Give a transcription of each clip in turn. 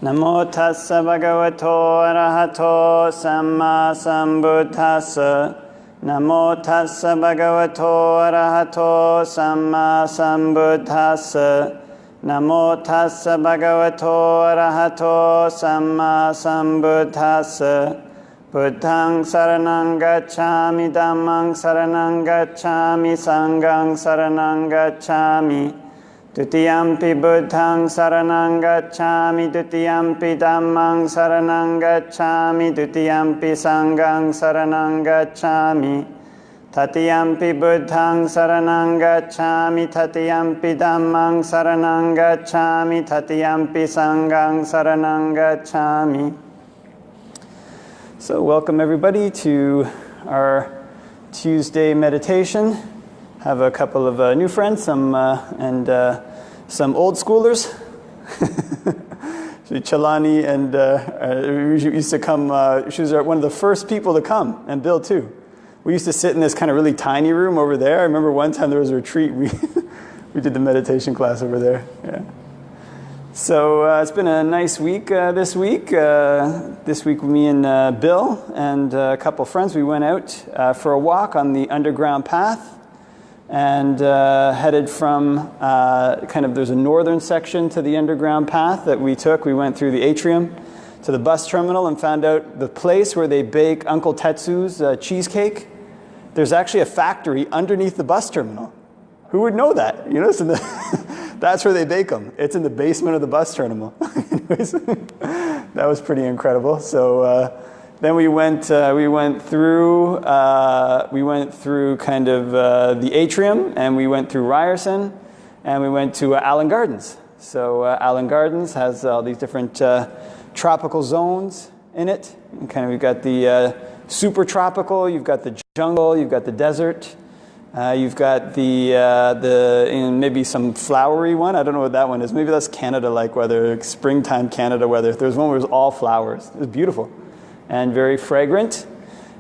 Namo tassa bhagavato arahato samma sambuddhassa. Namo tassa bhagavato arahato samma sambuddhassa. Namo tassa bhagavato arahato samma sambuddhassa. Buddhaṃ saranang gacchāmi, Dhammāṃ saranang gacchāmi, Sanghaṃ saranang gacchāmi. Dutiyampi Buddhaṃ saranang gacchāmi, Dutiyampi Dhammāṃ saranang gacchāmi, Dutiyampi Sanghaṃ saranang gacchāmi. Tatiyampi Buddhaṃ saranang gacchāmi, Tatiyampi Dhammāṃ saranang gacchāmi, Tatiyampi Sanghaṃ saranang gacchāmi. So welcome everybody to our Tuesday meditation. Have a couple of new friends, some old schoolers. Chalani and used to come. She was one of the first people to come, and Bill too. We used to sit in this kind of really tiny room over there. I remember one time there was a retreat. We did the meditation class over there. Yeah. So it's been a nice week this week. This week me and Bill and a couple friends, we went out for a walk on the underground path and headed from there's a northern section to the underground path that we took. We went through the atrium to the bus terminal and found out the place where they bake Uncle Tetsu's cheesecake. There's actually a factory underneath the bus terminal. Who would know that? You know, it's in the that's where they bake them. It's in the basement of the bus terminal. Anyways, that was pretty incredible. So then we went through kind of the atrium, and we went through Ryerson, and we went to Allen Gardens. So Allen Gardens has all these different tropical zones in it. And kind of you've got the super tropical, you've got the jungle, you've got the desert. You've got the maybe some flowery one. I don't know what that one is. Maybe that's Canada-like weather, like springtime Canada weather. There's one where it was all flowers. It was beautiful and very fragrant.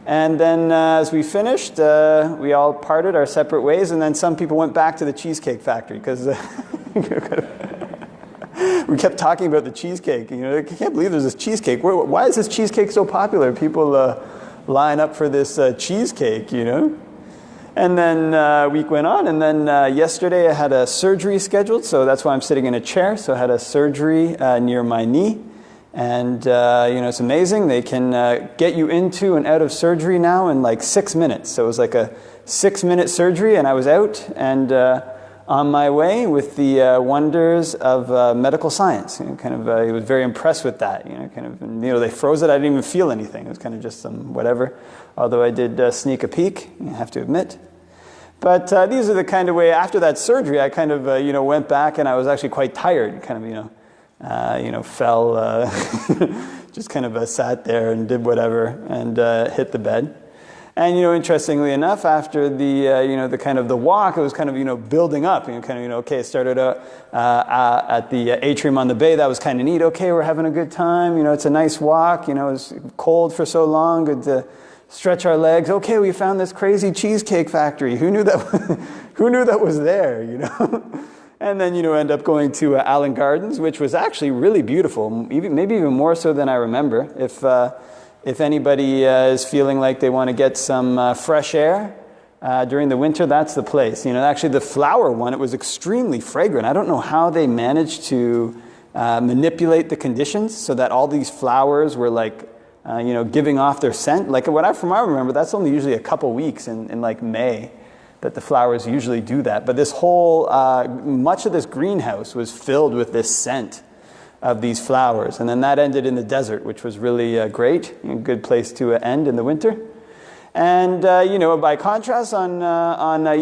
And then as we finished, we all parted our separate ways, and then some people went back to the Cheesecake Factory because we kept talking about the cheesecake. You know, I can't believe there's this cheesecake. Why is this cheesecake so popular? People line up for this cheesecake, you know? And then a week went on, and then yesterday I had a surgery scheduled, so that's why I'm sitting in a chair. So I had a surgery near my knee, and it's amazing. They can get you into and out of surgery now in like 6 minutes. So it was like a 6-minute surgery, and I was out and on my way with the wonders of medical science. You know, I was very impressed with that. They froze it. I didn't even feel anything. It was kind of just some whatever. Although I did sneak a peek, I have to admit. But these are the kind of way, after that surgery, I kind of, went back and I was actually quite tired. Kind of, fell, just kind of sat there and did whatever and hit the bed. And, interestingly enough, after the kind of the walk, it was kind of, building up. Okay, it started at the atrium on the bay. That was kind of neat. Okay, we're having a good time. It's a nice walk. It was cold for so long. Good to stretch our legs. Okay, we found this crazy cheesecake factory. Who knew that? Who knew that was there? And then end up going to Allen Gardens, which was actually really beautiful. Maybe even more so than I remember. If anybody is feeling like they want to get some fresh air during the winter, that's the place. Actually the flower one, it was extremely fragrant. I don't know how they managed to manipulate the conditions so that all these flowers were like giving off their scent. Like from what I remember, that's only usually a couple weeks in like May that the flowers usually do that. But this whole, much of this greenhouse was filled with this scent of these flowers. And then that ended in the desert, which was really great. A good place to end in the winter. And, by contrast on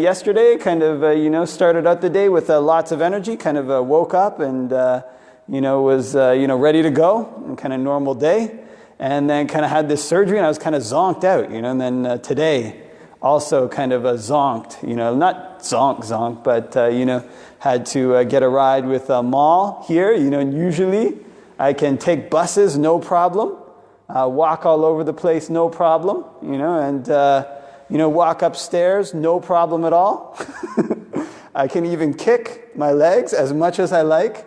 yesterday, kind of, started out the day with lots of energy, kind of woke up and, was, ready to go, and kind of normal day. And then kind of had this surgery, and I was kind of zonked out, and then today also kind of zonked, not zonk, but, had to get a ride with a mall here, and usually I can take buses, no problem, walk all over the place, no problem, and, walk upstairs, no problem at all. I can even kick my legs as much as I like.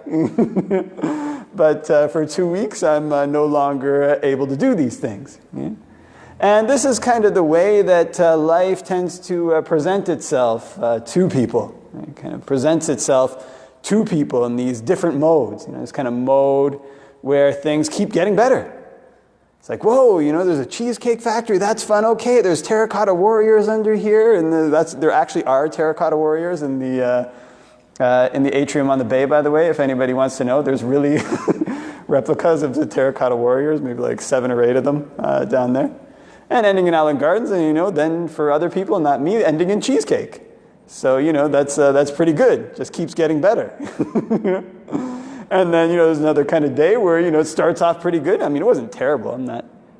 but for 2 weeks I'm no longer able to do these things. Yeah? And this is kind of the way that life tends to present itself to people. It kind of presents itself to people in these different modes. This kind of mode where things keep getting better. It's like, whoa, there's a cheesecake factory, that's fun, okay, there's terracotta warriors under here, and there actually are terracotta warriors in the atrium on the bay, by the way, if anybody wants to know. There's really replicas of the terracotta warriors, maybe like 7 or 8 of them down there. And ending in Island Gardens, and then for other people, not me, ending in cheesecake. So, that's pretty good. Just keeps getting better. And then, there's another kind of day where, it starts off pretty good. I mean, it wasn't terrible.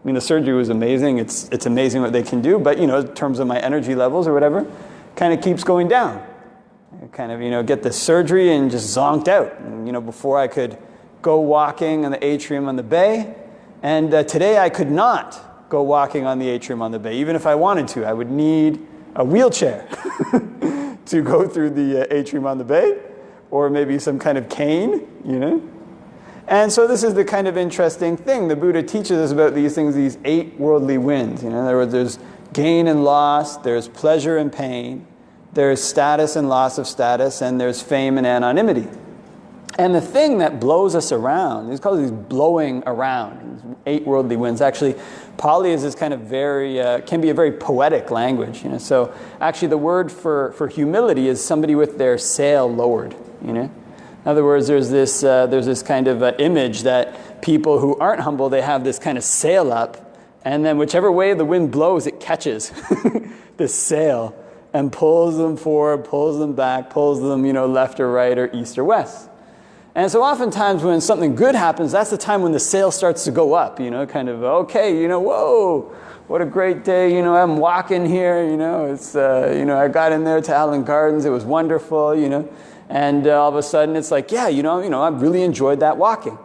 The surgery was amazing. It's amazing what they can do. But, in terms of my energy levels or whatever, kind of keeps going down. I kind of, get the surgery and just zonked out. And, before I could go walking on the atrium on the bay. And today I could not go walking on the atrium on the bay. Even if I wanted to, I would need a wheelchair to go through the atrium on the bay, or maybe some kind of cane, And so this is the kind of interesting thing. The Buddha teaches us about these things, these 8 worldly winds. In other words, there's gain and loss, there's pleasure and pain, there's status and loss of status, and there's fame and anonymity. And the thing that blows us around, it's called these blowing around, these 8 worldly winds. Actually, Pāli is this kind of can be a very poetic language. So actually the word for humility is somebody with their sail lowered. In other words, there's this kind of image that people who aren't humble, they have this kind of sail up, and then whichever way the wind blows, it catches this sail and pulls them forward, pulls them back, pulls them, left or right or east or west. And so oftentimes when something good happens, that's the time when the sail starts to go up, kind of, okay, whoa, what a great day, I'm walking here, it's, I got in there to Island Gardens, it was wonderful, and all of a sudden it's like, yeah, I really enjoyed that walking.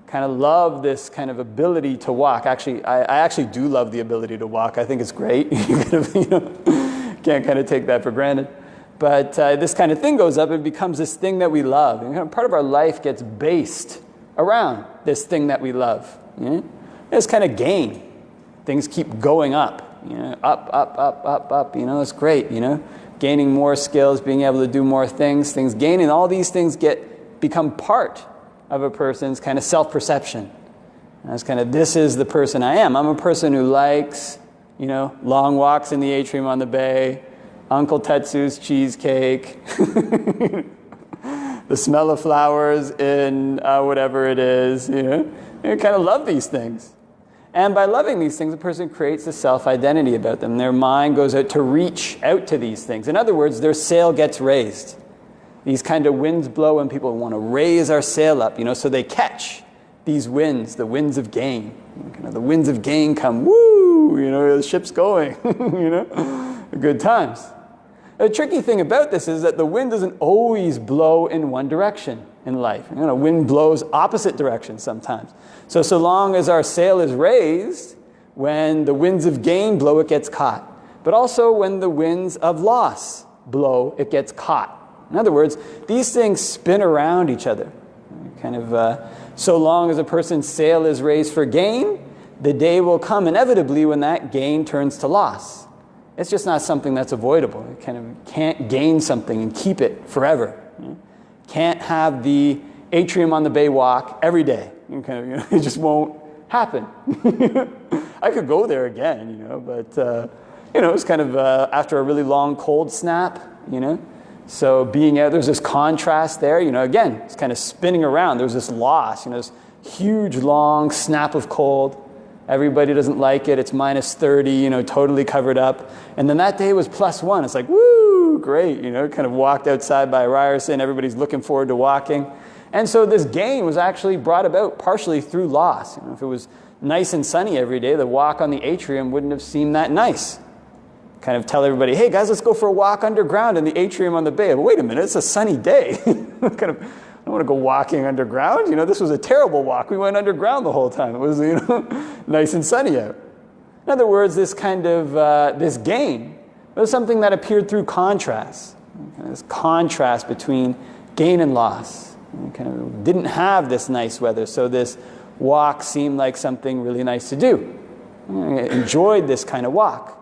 Kind of love this kind of ability to walk. Actually, I actually do love the ability to walk. I think it's great. Can't kind of take that for granted. But this kind of thing goes up, it becomes this thing that we love. And part of our life gets based around this thing that we love. It's kind of gain. Things keep going up. Up. It's great. Gaining more skills, being able to do more things, gaining. All these things become part of a person's kind of self-perception. And it's kind of, this is the person I am. I'm a person who likes, long walks in the atrium on the bay, Uncle Tetsu's cheesecake, the smell of flowers in whatever it is, You kind of love these things. And by loving these things, a person creates a self-identity about them. Their mind goes out to reach out to these things. In other words, their sail gets raised. These kind of winds blow and people want to raise our sail up, so they catch these winds, the winds of gain. The winds of gain come, woo, the ship's going, good times. The tricky thing about this is that the wind doesn't always blow in one direction in life. Wind blows opposite directions sometimes. So long as our sail is raised, when the winds of gain blow, it gets caught. But also when the winds of loss blow, it gets caught. In other words, these things spin around each other. So long as a person's sail is raised for gain, the day will come inevitably when that gain turns to loss. It's just not something that's avoidable. You can't gain something and keep it forever. Can't have the atrium on the bay walk every day. It just won't happen. I could go there again, but it's kind of after a really long cold snap, So being out, there's this contrast there, again, it's kind of spinning around. There's this loss, this huge long snap of cold. Everybody doesn't like it. It's minus 30, totally covered up. And then that day was +1. It's like, woo, great, kind of walked outside by Ryerson. Everybody's looking forward to walking. And so this gain was actually brought about partially through loss. If it was nice and sunny every day, the walk on the atrium wouldn't have seemed that nice. Kind of tell everybody, hey guys, let's go for a walk underground in the atrium on the bay. But wait a minute, it's a sunny day. I don't want to go walking underground. This was a terrible walk. We went underground the whole time. It was, nice and sunny out. In other words, this kind of, this gain was something that appeared through contrast. This contrast between gain and loss. We kind of didn't have this nice weather, so this walk seemed like something really nice to do. I enjoyed this kind of walk.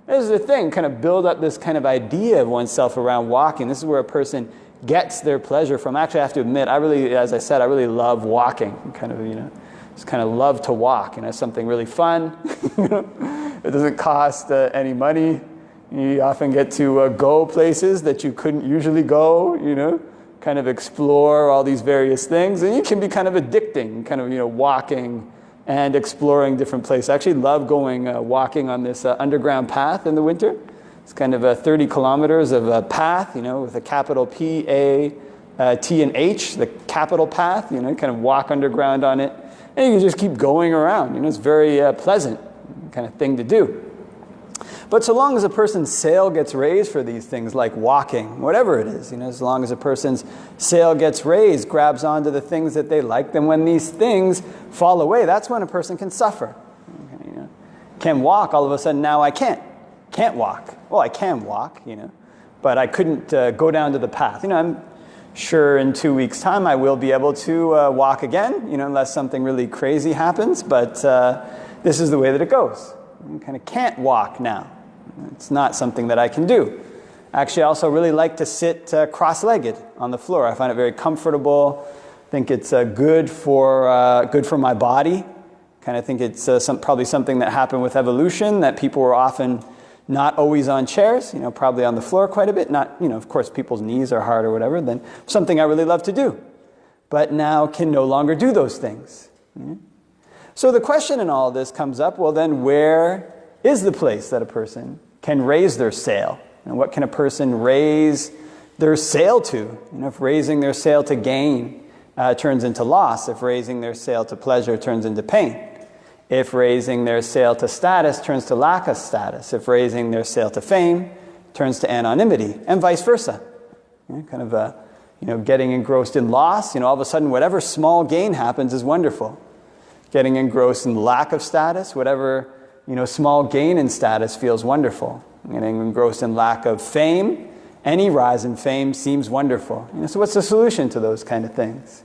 This is the thing, kind of build up this kind of idea of oneself around walking. This is where a person gets their pleasure from. Actually, I have to admit, I really, as I said, I really love walking. Kind of, just kind of love to walk. It's something really fun. It doesn't cost any money. You often get to go places that you couldn't usually go, kind of explore all these various things. And it can be kind of addicting, kind of, walking and exploring different places. I actually love going walking on this underground path in the winter. It's kind of 30 kilometers of a path, with a capital P, A, T, and H, the capital path, kind of walk underground on it. And you can just keep going around. It's very pleasant kind of thing to do. But so long as a person's sail gets raised for these things like walking, whatever it is, as long as a person's sail gets raised, grabs onto the things that they like, then when these things fall away, that's when a person can suffer. Can walk, all of a sudden now I can't walk. Well, I can walk, but I couldn't go down to the path. I'm sure in 2 weeks' time I will be able to walk again, unless something really crazy happens, but this is the way that it goes. I kind of can't walk now. It's not something that I can do. Actually, I also really like to sit cross-legged on the floor. I find it very comfortable. I think it's good for my body. Kind of think it's probably something that happened with evolution, that people were often not always on chairs, probably on the floor quite a bit. Not, of course, people's knees are hard or whatever. Then something I really love to do, but now can no longer do those things. So the question in all of this comes up, well then where is the place that a person can raise their sail? And what can a person raise their sail to? If raising their sail to gain turns into loss, if raising their sail to pleasure turns into pain, if raising their sail to status turns to lack of status, if raising their sail to fame turns to anonymity, and vice versa. Kind of getting engrossed in loss, all of a sudden whatever small gain happens is wonderful. Getting engrossed in lack of status, whatever small gain in status feels wonderful. Getting engrossed in lack of fame, any rise in fame seems wonderful. So what's the solution to those kind of things?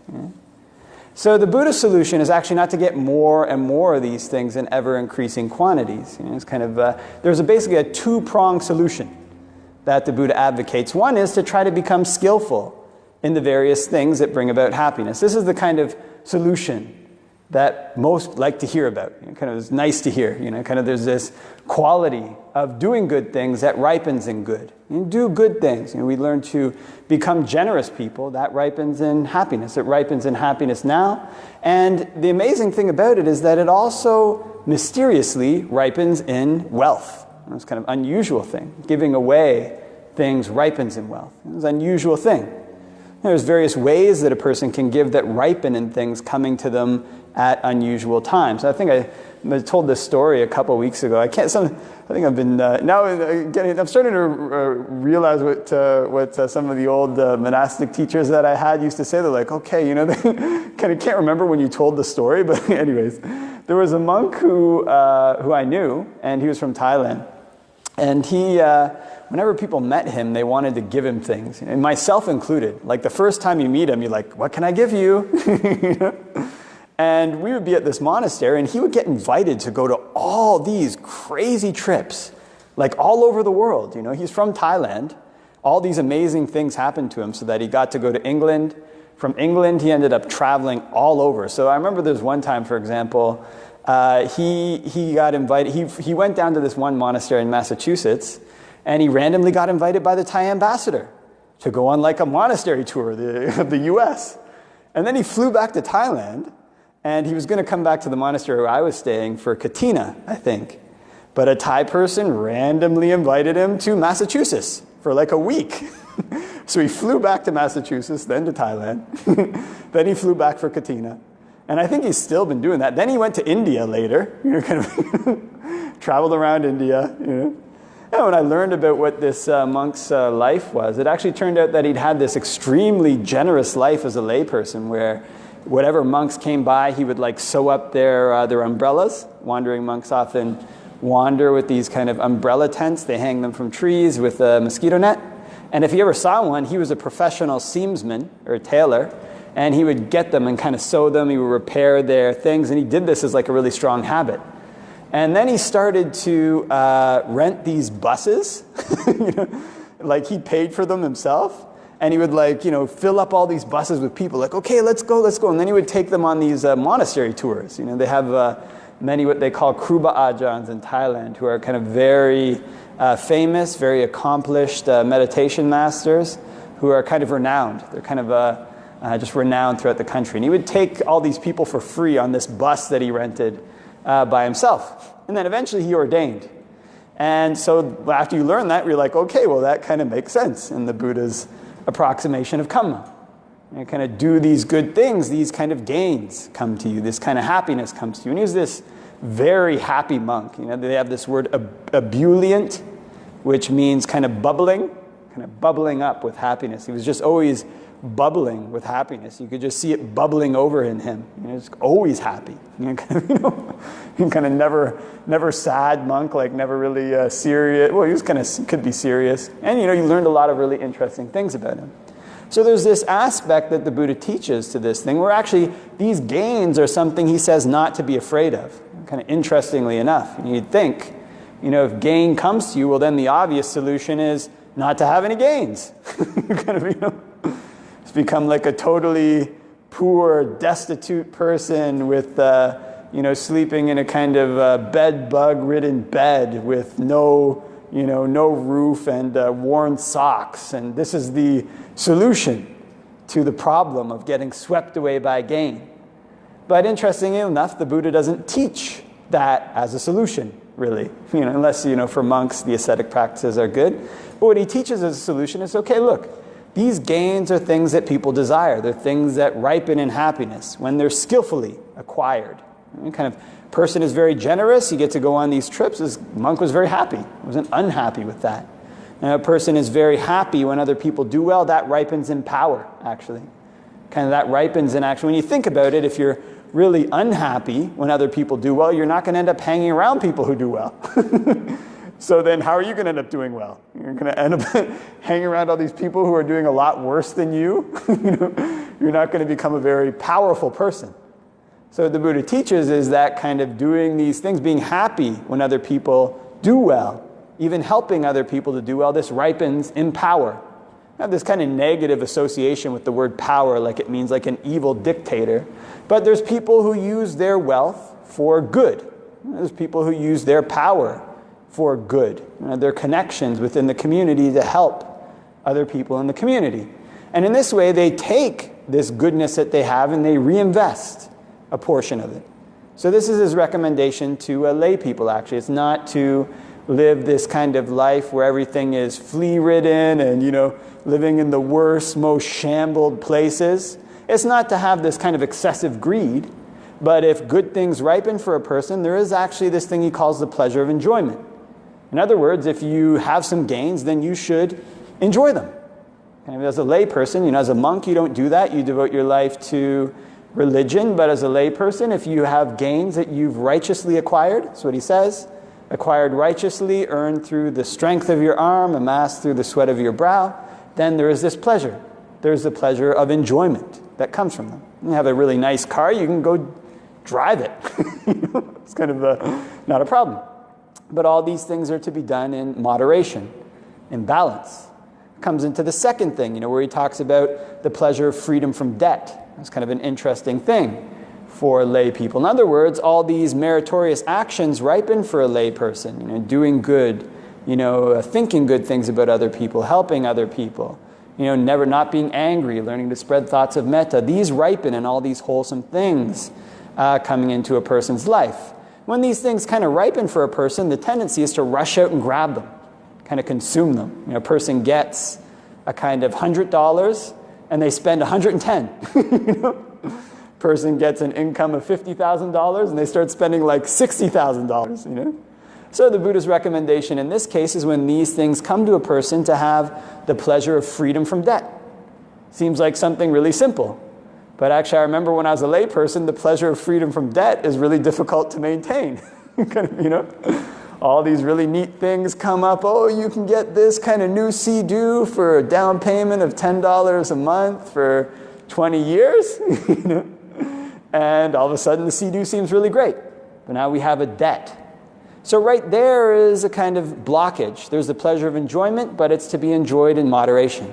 So the Buddha's solution is actually not to get more and more of these things in ever-increasing quantities. It's kind of there's basically a two-pronged solution that the Buddha advocates. One is to try to become skillful in the various things that bring about happiness. This is the kind of solution that most like to hear about. Kind of it's nice to hear. Kind of there's this quality of doing good things that ripens in good. Do good things. We learn to become generous people. That ripens in happiness. It ripens in happiness now. And the amazing thing about it is that it also mysteriously ripens in wealth. It's kind of an unusual thing. Giving away things ripens in wealth. It's an unusual thing. There's various ways that a person can give that ripen in things coming to them at unusual times. I think I told this story a couple of weeks ago. I think I've been now I'm starting to realize what some of the old monastic teachers that I had used to say. They're like, okay, they kind of can't remember when you told the story, but anyways, there was a monk who I knew, and he was from Thailand, and he. Whenever people met him, they wanted to give him things, and myself included. Like the first time you meet him, you're like, what can I give you? And we would be at this monastery, and he would get invited to go to all these crazy trips, like all over the world. He's from Thailand. All these amazing things happened to him so that he got to go to England. From England, he ended up traveling all over. So I remember there's one time, for example, he got invited. He went down to this one monastery in Massachusetts, and he randomly got invited by the Thai ambassador to go on like a monastery tour of the U.S. And then he flew back to Thailand, and he was going to come back to the monastery where I was staying for Katina, I think. But a Thai person randomly invited him to Massachusetts for like a week. So he flew back to Massachusetts, then to Thailand. Then he flew back for Katina. And I think he's still been doing that. Then he went to India later, kind of traveled around India, And when I learned about what this monk's life was, it actually turned out that he'd had this extremely generous life as a layperson, where whatever monks came by, he would like sew up their umbrellas. Wandering monks often wander with these kind of umbrella tents. They hang them from trees with a mosquito net. And if he ever saw one, he was a professional seamsman or tailor, and he would get them and kind of sew them. He would repair their things, and he did this as like a really strong habit. And then he started to rent these buses, like he paid for them himself. And he would fill up all these buses with people, like, okay, let's go. And then he would take them on these monastery tours. They have many what they call Kruba Ajahns in Thailand, who are kind of very famous, very accomplished meditation masters who are kind of renowned. They're kind of just renowned throughout the country. And he would take all these people for free on this bus that he rented by himself. And then eventually he ordained. And so after you learn that, you're like, okay, well, that kind of makes sense in the Buddha's approximation of karma. You kind of do these good things, these kind of gains come to you, this kind of happiness comes to you. And he was this very happy monk. They have this word ebullient, which means kind of bubbling up with happiness. He was just always bubbling with happiness. You could just see it bubbling over in him. Just always happy. Kind of never sad monk, like never really serious. Well, he was could be serious. And you learned a lot of really interesting things about him. So there's this aspect that the Buddha teaches to this thing where actually these gains are something he says not to be afraid of. Kind of interestingly enough. You'd think, if gain comes to you, well then the obvious solution is not to have any gains. It's become like a totally poor, destitute person with, sleeping in a kind of bed-bug-ridden bed with no roof and worn socks. And this is the solution to the problem of getting swept away by gain. But interestingly enough, the Buddha doesn't teach that as a solution, really. Unless, for monks, the ascetic practices are good. But what he teaches as a solution is, okay, look, these gains are things that people desire. They're things that ripen in happiness when they're skillfully acquired. Person is very generous. You get to go on these trips. This monk was very happy. He wasn't unhappy with that. And a person is very happy when other people do well. That ripens in power, actually. That ripens in action. When you think about it, if you're really unhappy when other people do well, you're not going to end up hanging around people who do well. So then how are you going to end up doing well? You're going to end up hanging around all these people who are doing a lot worse than you. You're not going to become a very powerful person. So what the Buddha teaches is that kind of doing these things, being happy when other people do well, even helping other people to do well, this ripens in power. I have this kind of negative association with the word power, like it means like an evil dictator. But there's people who use their wealth for good. There's people who use their power for good. Their connections within the community to help other people in the community. And in this way, they take this goodness that they have and they reinvest a portion of it. So this is his recommendation to lay people, actually. It's not to live this kind of life where everything is flea-ridden and, living in the worst, most shambled places. It's not to have this kind of excessive greed, but if good things ripen for a person, there is actually this thing he calls the pleasure of enjoyment. In other words, if you have some gains, then you should enjoy them. And as a lay person, as a monk, you don't do that. You devote your life to religion. But as a lay person, if you have gains that you've righteously acquired, that's what he says, acquired righteously, earned through the strength of your arm, amassed through the sweat of your brow, then there is this pleasure. There's the pleasure of enjoyment that comes from them. You have a really nice car, you can go drive it. It's kind of not a problem. But all these things are to be done in moderation, in balance. It comes into the second thing, where he talks about the pleasure of freedom from debt. It's kind of an interesting thing for lay people. In other words, all these meritorious actions ripen for a lay person, doing good, thinking good things about other people, helping other people, never not being angry, learning to spread thoughts of metta. These ripen in all these wholesome things coming into a person's life. When these things kind of ripen for a person, the tendency is to rush out and grab them, kind of consume them. A person gets a kind of $100 and they spend $110. Person gets an income of $50,000 and they start spending like $60,000. So the Buddha's recommendation in this case is when these things come to a person to have the pleasure of freedom from debt. Seems like something really simple. But actually, I remember when I was a lay person, the pleasure of freedom from debt is really difficult to maintain. All these really neat things come up. Oh, you can get this kind of new sea-doo for a down payment of $10 a month for 20 years, you know? And all of a sudden the sea-doo seems really great. But now we have a debt. So right there is a kind of blockage. There's the pleasure of enjoyment, but it's to be enjoyed in moderation,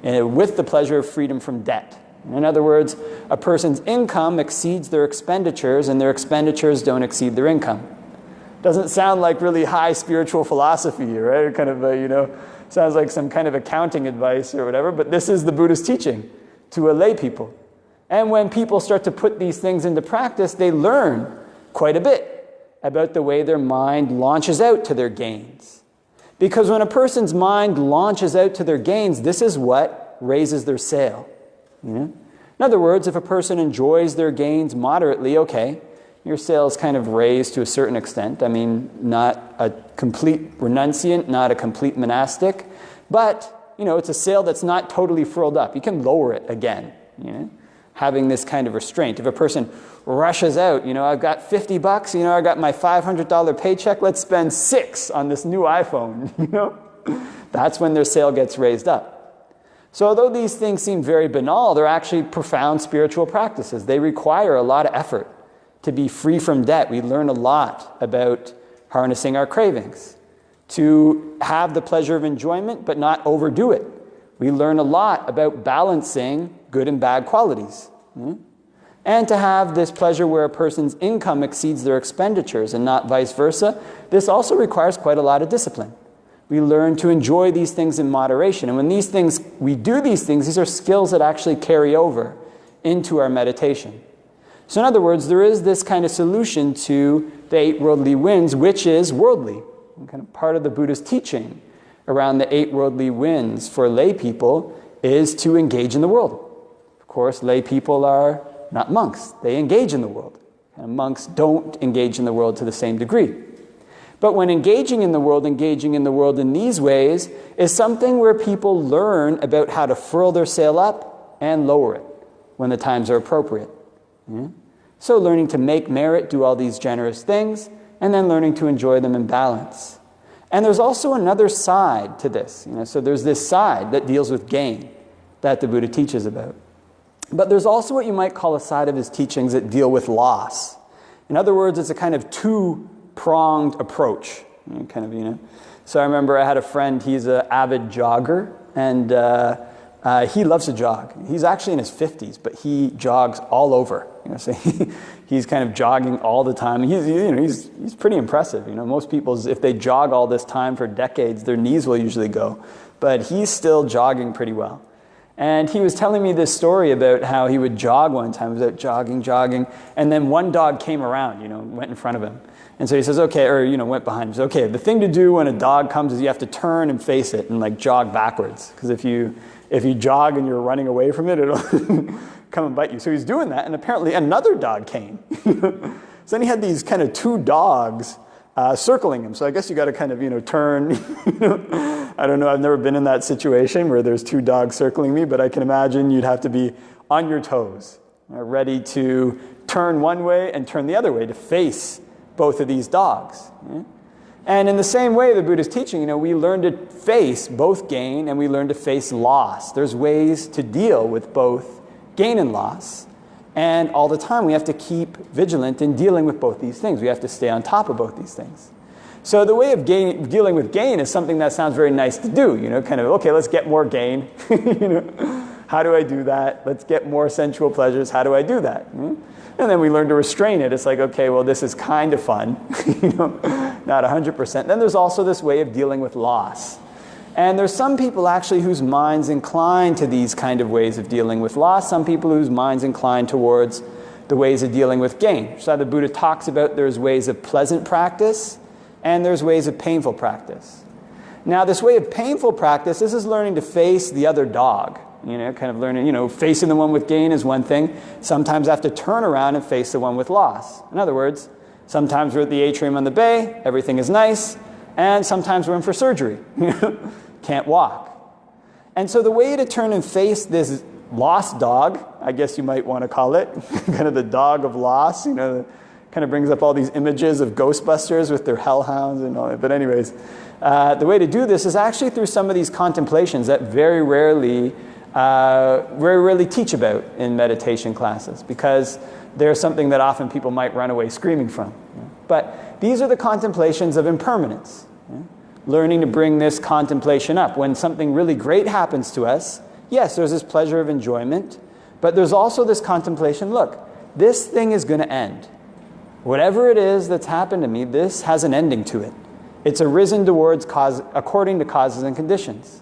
with the pleasure of freedom from debt. In other words, a person's income exceeds their expenditures, and their expenditures don't exceed their income. Doesn't sound like really high spiritual philosophy, right? Kind of, you know, sounds like some kind of accounting advice or whatever, but this is the Buddhist teaching to a lay people. And when people start to put these things into practice, they learn quite a bit about the way their mind launches out to their gains. Because when a person's mind launches out to their gains, this is what raises their sail. You know? In other words, if a person enjoys their gains moderately, okay, your sail is kind of raised to a certain extent. I mean, not a complete renunciant, not a complete monastic, but, you know, it's a sail that's not totally furled up. You can lower it again, you know, having this kind of restraint. If a person rushes out, you know, I've got $50, you know, I got my $500 paycheck, let's spend $6 on this new iPhone, you know, that's when their sail gets raised up. So although these things seem very banal, they're actually profound spiritual practices. They require a lot of effort to be free from debt. We learn a lot about harnessing our cravings, to have the pleasure of enjoyment but not overdo it. We learn a lot about balancing good and bad qualities. And to have this pleasure where a person's income exceeds their expenditures and not vice versa. This also requires quite a lot of discipline. We learn to enjoy these things in moderation. And when we do these things, these are skills that actually carry over into our meditation. So in other words, there is this kind of solution to the 8 worldly winds, which is worldly. And kind of part of the Buddhist teaching around the 8 worldly winds for lay people is to engage in the world. Of course, lay people are not monks. They engage in the world. And monks don't engage in the world to the same degree. But when engaging in the world in these ways is something where people learn about how to furl their sail up and lower it when the times are appropriate. So learning to make merit, do all these generous things, and then learning to enjoy them in balance. And there's also another side to this. You know, so there's this side that deals with gain that the Buddha teaches about. But there's also what you might call a side of his teachings that deal with loss. In other words, it's a kind of two-pronged approach. So I remember I had a friend, he's an avid jogger, and he loves to jog. He's actually in his 50s, but he jogs all over. So he's kind of jogging all the time. He's pretty impressive. Most people, if they jog all this time for decades, their knees will usually go. But he's still jogging pretty well. And he was telling me this story about how he would jog one time. He was out jogging, and then one dog came around, went in front of him. And so he says, okay, or, went behind him. He says, okay, the thing to do when a dog comes is you have to turn and face it and jog backwards. Because if you jog and you're running away from it, it'll come and bite you. So he's doing that, and apparently another dog came. So then he had these kind of two dogs circling him. So I guess you got to kind of, turn. I don't know, I've never been in that situation where there's two dogs circling me, but I can imagine you'd have to be on your toes, ready to turn one way and turn the other way to face both of these dogs. And in the same way, the Buddha's teaching, we learn to face both gain and we learn to face loss. There's ways to deal with both gain and loss. And all the time we have to keep vigilant in dealing with both these things. We have to stay on top of both these things. So the way of dealing with gain is something that sounds very nice to do, kind of, okay, let's get more gain. How do I do that? Let's get more sensual pleasures. How do I do that? And then we learn to restrain it. It's like, okay, well, this is kind of fun, not 100%. Then there's also this way of dealing with loss. And there's some people actually whose minds incline to these kind of ways of dealing with loss, some people whose minds incline towards the ways of dealing with gain. So the Buddha talks about there's ways of pleasant practice and there's ways of painful practice. Now, this way of painful practice, this is learning to face the other dog. Kind of learning, facing the one with gain is one thing. Sometimes I have to turn around and face the one with loss. In other words, sometimes we're at the atrium on the bay, everything is nice, and sometimes we're in for surgery. Can't walk. And so the way to turn and face this lost dog, I guess you might want to call it, kind of the dog of loss, kind of brings up all these images of Ghostbusters with their hellhounds and all that. But anyways, the way to do this is actually through some of these contemplations that very rarely really teach about in meditation classes, because they're something that often people might run away screaming from. But these are the contemplations of impermanence. Learning to bring this contemplation up. When something really great happens to us, yes, there's this pleasure of enjoyment, but there's also this contemplation, look, this thing is going to end. Whatever it is that's happened to me, this has an ending to it. It's arisen towards cause, according to causes and conditions.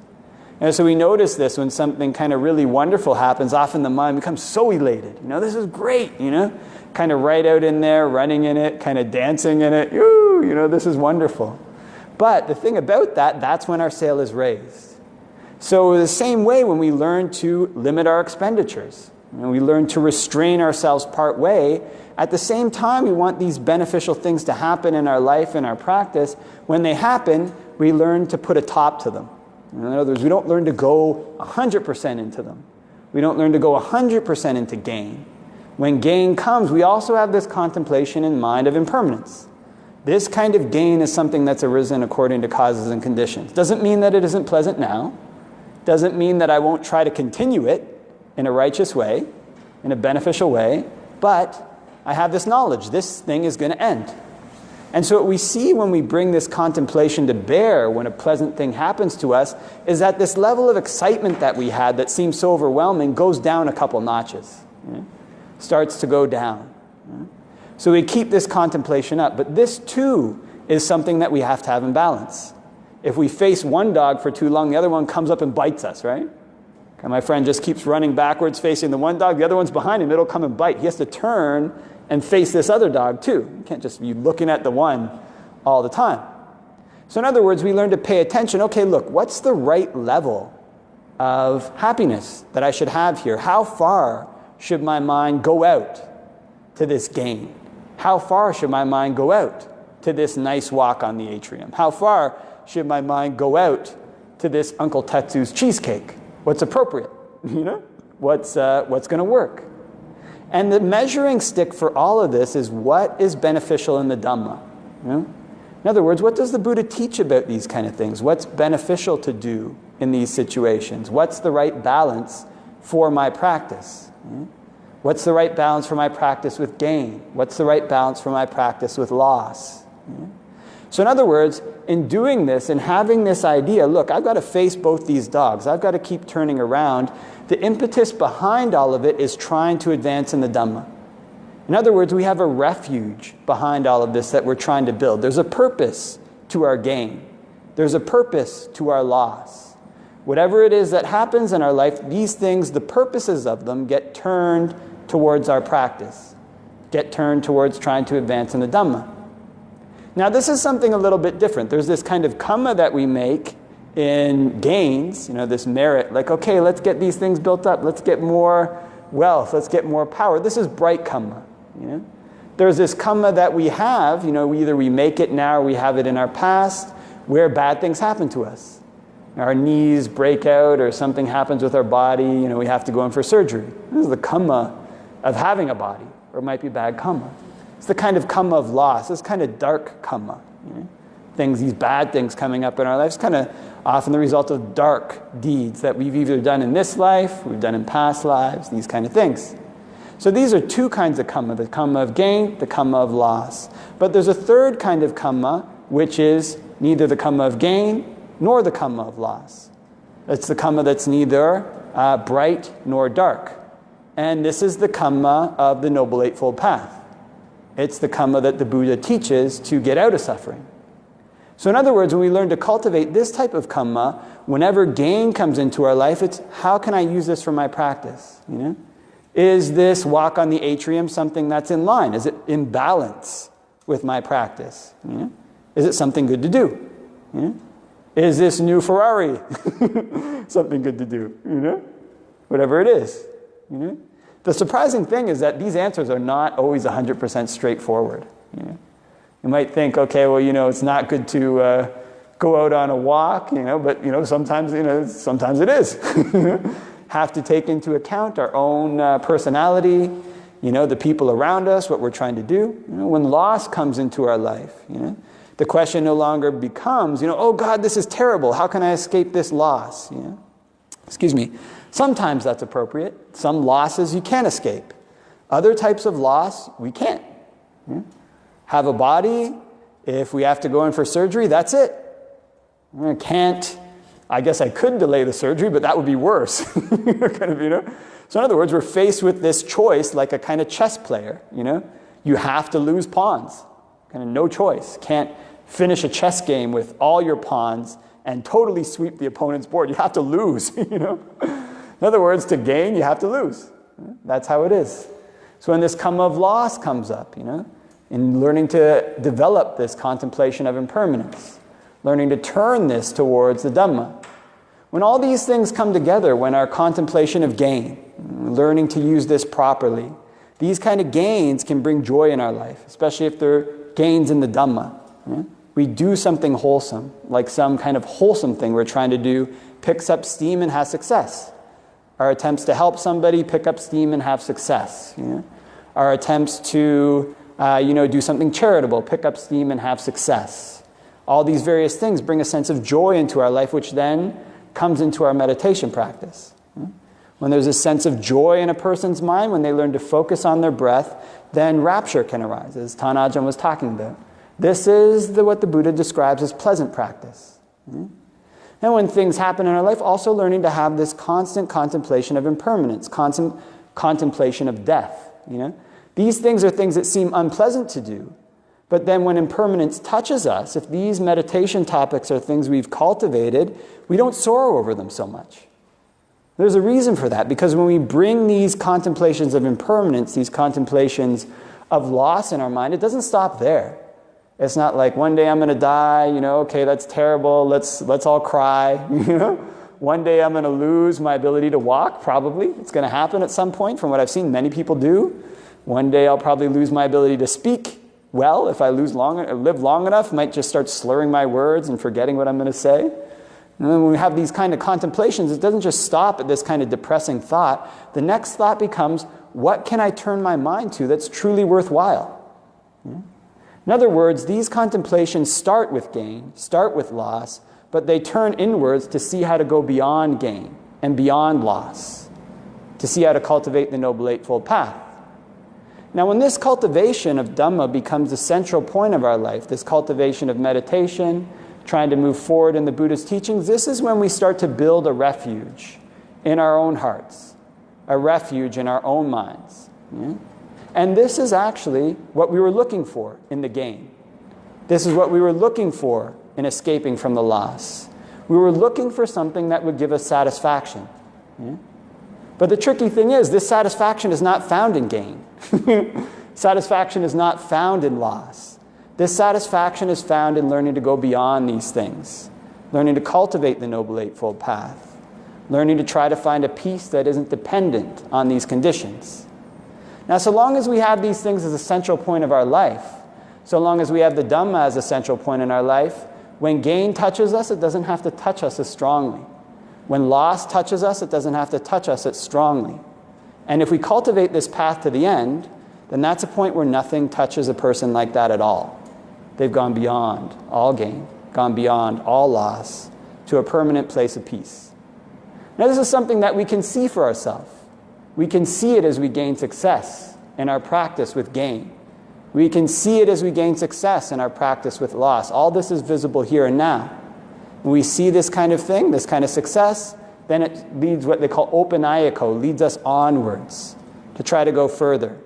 And so we notice this when something kind of really wonderful happens. Often the mind becomes so elated. This is great, kind of right out in there, running in it, kind of dancing in it. Ooh, this is wonderful. But the thing about that, that's when our sail is raised. So the same way when we learn to limit our expenditures, we learn to restrain ourselves part way, at the same time we want these beneficial things to happen in our life and our practice. When they happen, we learn to put a top to them. In other words, we don't learn to go 100% into them. We don't learn to go 100% into gain. When gain comes, we also have this contemplation in mind of impermanence. This kind of gain is something that's arisen according to causes and conditions. Doesn't mean that it isn't pleasant now. Doesn't mean that I won't try to continue it in a righteous way, in a beneficial way, but I have this knowledge. This thing is going to end. And so what we see when we bring this contemplation to bear when a pleasant thing happens to us is that this level of excitement that we had that seems so overwhelming goes down a couple notches. Starts to go down. So we keep this contemplation up. But this, too, is something that we have to have in balance. If we face one dog for too long, the other one comes up and bites us, right? And my friend just keeps running backwards, facing the one dog. The other one's behind him. It'll come and bite. He has to turn and face this other dog, too. You can't just be looking at the one all the time. So in other words, we learn to pay attention. Okay, look, what's the right level of happiness that I should have here? How far should my mind go out to this gain? How far should my mind go out to this nice walk on the atrium? How far should my mind go out to this Uncle Tetsu's cheesecake? What's appropriate? What's going to work? And the measuring stick for all of this is what is beneficial in the Dhamma. In other words, what does the Buddha teach about these kind of things? What's beneficial to do in these situations? What's the right balance for my practice? What's the right balance for my practice with gain? What's the right balance for my practice with loss? So in other words, in doing this and having this idea, look, I've got to face both these dogs. I've got to keep turning around. The impetus behind all of it is trying to advance in the Dhamma. In other words, we have a refuge behind all of this that we're trying to build. There's a purpose to our gain. There's a purpose to our loss. Whatever it is that happens in our life, these things, the purposes of them get turned towards our practice, get turned towards trying to advance in the Dhamma. Now, this is something a little bit different. There's this kind of kamma that we make in gains, this merit, like, okay, let's get these things built up. Let's get more wealth. Let's get more power. This is bright kamma. There's this kamma that we have, either we make it now or we have it in our past, where bad things happen to us. Our knees break out or something happens with our body, we have to go in for surgery. This is the kamma of having a body, or it might be bad kamma. It's the kind of kamma of loss. It's kind of dark kamma. These bad things coming up in our lives, kind of often the result of dark deeds that we've either done in this life, we've done in past lives, these kind of things. So these are two kinds of kamma, the kamma of gain, the kamma of loss. But there's a third kind of kamma, which is neither the kamma of gain nor the kamma of loss. It's the kamma that's neither bright nor dark. And this is the kamma of the Noble Eightfold Path. It's the kamma that the Buddha teaches to get out of suffering. So in other words, when we learn to cultivate this type of kamma, whenever gain comes into our life, it's how can I use this for my practice? Is this walk on the atrium something that's in line? Is it in balance with my practice? Is it something good to do? Is this new Ferrari something good to do? Whatever it is. The surprising thing is that these answers are not always 100% straightforward. You might think, okay, well, it's not good to go out on a walk, but sometimes it is. Have to take into account our own personality, the people around us, what we're trying to do. When loss comes into our life, the question no longer becomes, oh God, this is terrible. How can I escape this loss? Excuse me. Sometimes that's appropriate. Some losses you can escape. Other types of loss, we can't. Have a body, if we have to go in for surgery, that's it. I can't, I guess I could delay the surgery, but that would be worse. So in other words, we're faced with this choice like a kind of chess player, You have to lose pawns. Kind of no choice. Can't finish a chess game with all your pawns and totally sweep the opponent's board. You have to lose, In other words, to gain, you have to lose. That's how it is. So when this come of loss comes up, in learning to develop this contemplation of impermanence, learning to turn this towards the Dhamma. When all these things come together, when our contemplation of gain, learning to use this properly, these kind of gains can bring joy in our life, especially if they're gains in the Dhamma. We do something wholesome, like some kind of wholesome thing we're trying to do, picks up steam and has success. Our attempts to help somebody pick up steam and have success. Our attempts to do something charitable, pick up steam and have success. All these various things bring a sense of joy into our life, which then comes into our meditation practice. When there's a sense of joy in a person's mind, when they learn to focus on their breath, then rapture can arise, as Tanajan was talking about. This is what the Buddha describes as pleasant practice. And when things happen in our life, also learning to have this constant contemplation of impermanence, constant contemplation of death. These things are things that seem unpleasant to do, but then when impermanence touches us, if these meditation topics are things we've cultivated, we don't sorrow over them so much. There's a reason for that, because when we bring these contemplations of impermanence, these contemplations of loss in our mind, it doesn't stop there. It's not like one day I'm going to die, okay, that's terrible, let's all cry, One day I'm going to lose my ability to walk, probably. It's going to happen at some point, from what I've seen many people do. One day I'll probably lose my ability to speak well. If I live long enough, I might just start slurring my words and forgetting what I'm going to say. And then when we have these kind of contemplations, it doesn't just stop at this kind of depressing thought. The next thought becomes, what can I turn my mind to that's truly worthwhile? In other words, these contemplations start with gain, start with loss, but they turn inwards to see how to go beyond gain and beyond loss, to see how to cultivate the Noble Eightfold Path. Now, when this cultivation of Dhamma becomes the central point of our life, this cultivation of meditation, trying to move forward in the Buddha's teachings, this is when we start to build a refuge in our own hearts, a refuge in our own minds. And this is actually what we were looking for in the gain. This is what we were looking for in escaping from the loss. We were looking for something that would give us satisfaction. But the tricky thing is, this satisfaction is not found in gain. Satisfaction is not found in loss. This satisfaction is found in learning to go beyond these things, learning to cultivate the Noble Eightfold Path, learning to try to find a peace that isn't dependent on these conditions. Now, so long as we have these things as a central point of our life, so long as we have the Dhamma as a central point in our life, when gain touches us, it doesn't have to touch us as strongly. When loss touches us, it doesn't have to touch us as strongly. And if we cultivate this path to the end, then that's a point where nothing touches a person like that at all. They've gone beyond all gain, gone beyond all loss, to a permanent place of peace. Now, this is something that we can see for ourselves. We can see it as we gain success in our practice with gain. We can see it as we gain success in our practice with loss. All this is visible here and now. When we see this kind of thing, this kind of success, then it leads what they call opanayiko, leads us onwards to try to go further.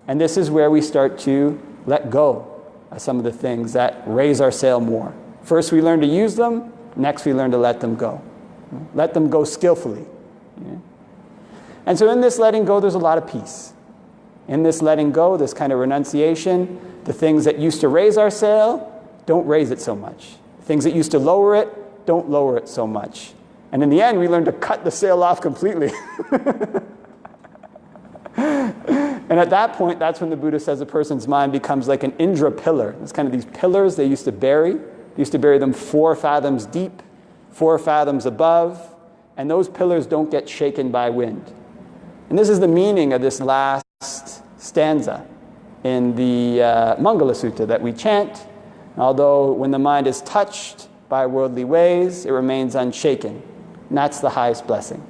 And this is where we start to let go of some of the things that raise our sail more. First we learn to use them, next we learn to let them go. Let them go skillfully. And so in this letting go, there's a lot of peace. In this letting go, this kind of renunciation, the things that used to raise our sail, don't raise it so much. Things that used to lower it, don't lower it so much. And in the end, we learn to cut the sail off completely. And at that point, that's when the Buddha says a person's mind becomes like an Indra pillar. It's kind of these pillars they used to bury. They used to bury them 4 fathoms deep, 4 fathoms above, and those pillars don't get shaken by wind. And this is the meaning of this last stanza in the Mangala Sutta that we chant. Although when the mind is touched by worldly ways, it remains unshaken. And that's the highest blessing.